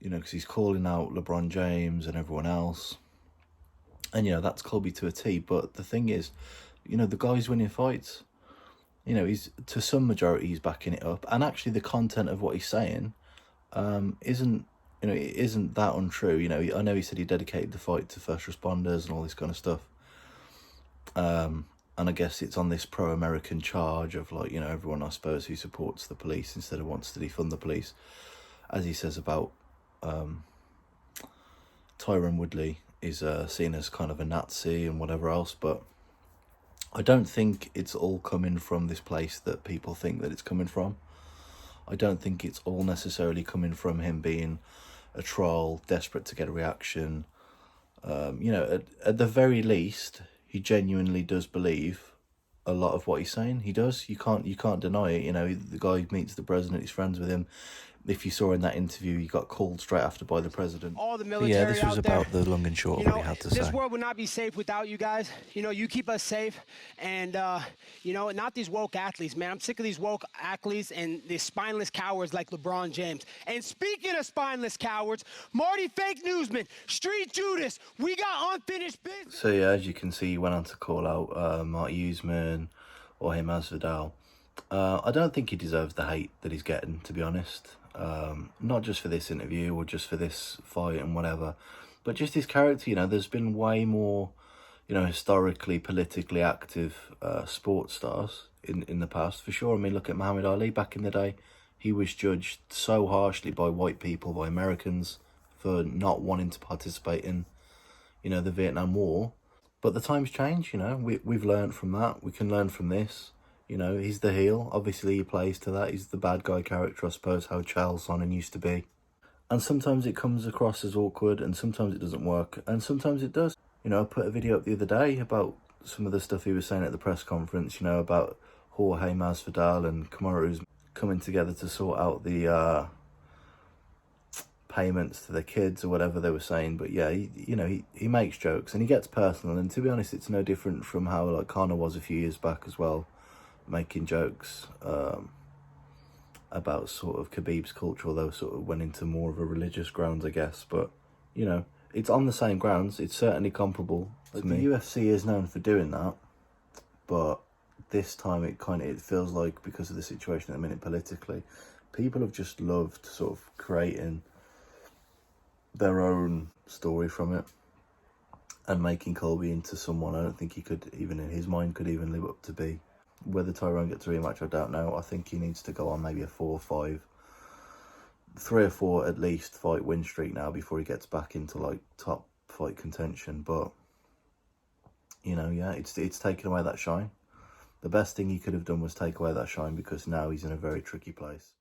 you know, because he's calling out LeBron James and everyone else. And, you know, that's Colby to a T. But the thing is, you know, the guy's winning fights. You know, he's, to some majority, he's backing it up. And actually the content of what he's saying isn't, you know, it isn't that untrue. You know, I know he said he dedicated the fight to first responders and all this kind of stuff. And I guess it's on this pro-American charge of, like, you know, everyone, I suppose, who supports the police instead of wants to defund the police. As he says about Tyron Woodley is seen as kind of a Nazi and whatever else, but I don't think it's all coming from this place that people think that it's coming from. I don't think it's all necessarily coming from him being a troll, desperate to get a reaction. You know, at the very least, he genuinely does believe a lot of what he's saying. He does. You can't deny it. You know, the guy meets the president, he's friends with him. If you saw in that interview, he got called straight after by the president. All the military yeah, this was out there, about the long and short of what he had to this say. world would not be safe without you guys. You know, you keep us safe. And, you know, not these woke athletes, man. I'm sick of these woke athletes and these spineless cowards like LeBron James. And speaking of spineless cowards, Marty Fake Newsman, Street Judas, we got unfinished business. So, yeah, as you can see, he went on to call out Marty Usman or Masvidal. I don't think he deserves the hate that he's getting, to be honest. Not just for this interview or just for this fight and whatever, but just his character. You know, there's been way more, you know, historically, politically active sports stars in the past, for sure. I mean, look at Muhammad Ali back in the day. He was judged so harshly by white people, by Americans, for not wanting to participate in, you know, the Vietnam War. But the times change, you know. We've learned from that. We can learn from this. You know, he's the heel. Obviously, he plays to that. He's the bad guy character, I suppose, how Chael Sonnen used to be. And sometimes it comes across as awkward, and sometimes it doesn't work, and sometimes it does. You know, I put a video up the other day about some of the stuff he was saying at the press conference, you know, about Jorge Masvidal and Kamaru's coming together to sort out the payments to their kids or whatever they were saying. But yeah, he makes jokes and he gets personal, and to be honest, it's no different from how, like, Conor was a few years back as well, making jokes about sort of Khabib's culture, although sort of went into more of a religious grounds, I guess. But, you know, it's on the same grounds. It's certainly comparable to me. The UFC is known for doing that, but this time it feels like, because of the situation at the minute politically, people have just loved sort of creating their own story from it and making Colby into someone I don't think he could, even in his mind, could even live up to be. Whether Tyrone gets a rematch, I don't know. I think he needs to go on maybe a 4 or 5, 3 or 4 at least fight win streak now before he gets back into, like, top fight contention. But, you know, yeah, it's taken away that shine. The best thing he could have done was take away that shine, because now he's in a very tricky place.